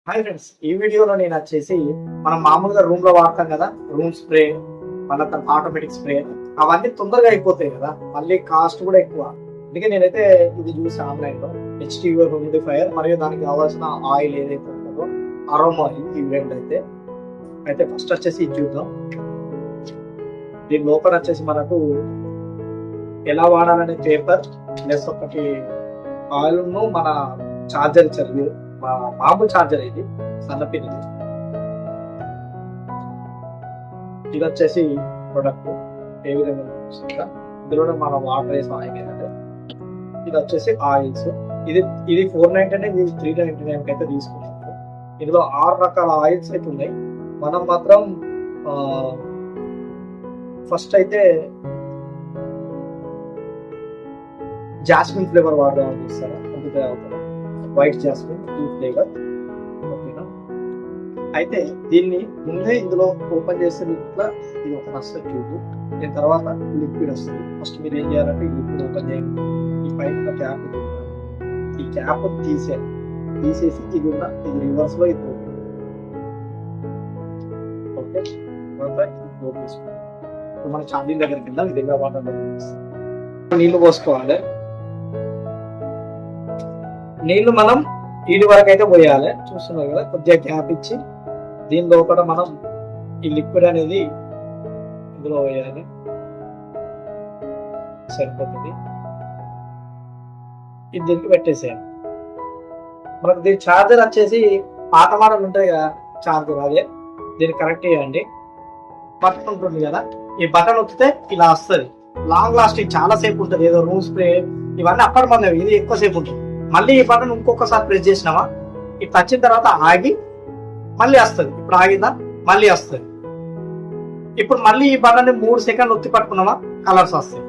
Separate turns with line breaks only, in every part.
Hi friends, ఈ వీడియోలో నేను వచ్చేసి మనం మామూలుగా రూమ్ లో వాడతాం కదా, రూమ్ స్ప్రే, మళ్ళీ ఆటోమేటిక్ స్ప్రే, అవన్నీ తొందరగా అయిపోతాయి కదా, మళ్ళీ కాస్ట్ కూడా ఎక్కువ. అందుకే నేనైతే ఇది చూసి ఆన్లైన్ లో హెచ్టీవీ హ్యూమిడిఫైయర్ మరియు దానికి కావాల్సిన ఆయిల్ ఏదైతే ఉంటుందో అరోమా ఆయిల్, ఈ రెండు అయితే ఫస్ట్ వచ్చేసి ఇది చూద్దాం. దీని లోపల వచ్చేసి మనకు ఎలా వాడాలనే పేపర్ ప్లస్ ఒకటి ఆయిల్ ను మన చార్జర్ ఇచ్చారు. మామూలు చార్జర్ ఇది సన్నపిన్. ఇది వచ్చేసి ప్రొడక్ట్ ఏ విధంగా ఇందులో మనం వాటర్ వేసి ఆయిల్. ఇది వచ్చేసి ఆయిల్స్. ఇది 499, ఇది 399 అయితే తీసుకుంటాము. ఇందులో 6 రకాల ఆయిల్స్ అయితే ఉన్నాయి. మనం మాత్రం ఫస్ట్ అయితే జాస్మిన్ ఫ్లేవర్ వాడదామని చూస్తారా, అందుకే అవుతారు వైట్ జాస్మిన్ ఈ ఫ్లేవర్. ఓకేనా, అయితే దీన్ని ముందే ఇందులో ఓపెన్ చేస్తే ఇట్లా ఇది ఒక వస్తుంది ట్యూబ్. దీని తర్వాత లిక్విడ్ వస్తుంది. ఫస్ట్ మీరు ఏం చేయాలంటే ఈ లిక్విడ్ ఓపెన్ చేయండి. ఈ పైన క్యాప్, ఈ క్యాప్ తీసేసి ఇది ఉన్న ఇది రివర్స్ లో ఇది ఓకే. ఇప్పుడు మన ఛార్జింగ్ దగ్గరికి వెళ్దాం. ఇది ఎలా వాటర్ నీళ్లు పోసుకోవాలి. నీళ్లు మనం ఈడి వరకు అయితే పోయాలి. చూస్తున్నారు కదా, కొద్దిగా గ్యాప్ ఇచ్చి దీని లోపల మనం ఈ లిక్విడ్ అనేది ఇందులో వేయాలి. సరిపోతుంది. ఇది దీనికి పెట్టేసేయండి. మనకు దీని ఛార్జర్ వచ్చేసి పాత మోడల్ ఉంటాయి కదా ఛార్జర్, అదే దీన్ని కనెక్ట్ చేయండి. బటన్ ఉంటుంది కదా, ఈ బటన్ వస్తే ఇలా వస్తుంది. లాంగ్ లాస్టింగ్ చాలా సేపు ఉంటుంది. ఏదో రూమ్ స్ప్రే ఇవన్నీ అప్పటి మంది, ఇది ఎక్కువసేపు ఉంటుంది. మళ్ళీ ఈ బటన్ ఇంకొకసారి ప్రెస్ చేసినావా, ఇట్లా వచ్చిన తర్వాత ఆగి మళ్ళీ వస్తుంది. ఇప్పుడు ఆగిందా, మళ్ళీ వస్తుంది. ఇప్పుడు మళ్ళీ ఈ బటన్ 3 సెకండ్లు ఒత్తి పట్టుకున్నావా, కలర్స్ వస్తాయి.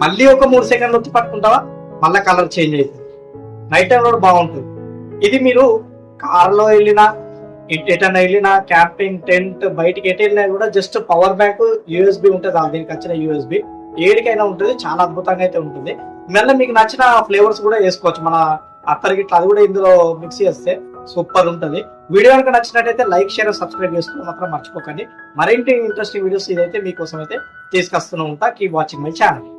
మళ్ళీ ఒక 3 సెకండ్లు ఒత్తి పట్టుకుంటావా, మళ్ళీ కలర్ చేంజ్ అవుతుంది. నైట్ టైం కూడా బాగుంటుంది. ఇది మీరు కార్లో వెళ్ళినా, ఎటన్నా వెళ్ళినా, క్యాంపింగ్, టెంట్, బయటికి ఎటు వెళ్ళినా కూడా జస్ట్ పవర్ బ్యాంక్ యూఎస్బి ఉంటుంది. దీనికి వచ్చిన యూఎస్బి ఏడికైనా ఉంటుంది. చాలా అద్భుతంగా అయితే ఉంటుంది. మళ్ళీ మీకు నచ్చిన ఫ్లేవర్స్ కూడా వేసుకోవచ్చు. మన అత్తరికి ఇట్లా అది కూడా ఇందులో మిక్స్ చేస్తే సూపర్ ఉంటుంది. వీడియో కనుక నచ్చినట్టయితే లైక్, షేర్, సబ్స్క్రైబ్ చేసుకోవడం మాత్రం మర్చిపోకండి. మరింటి ఇంట్రెస్టింగ్ వీడియోస్ ఇదైతే మీకోసం అయితే తీసుకొస్తూనే ఉంటా. Keep watching my channel.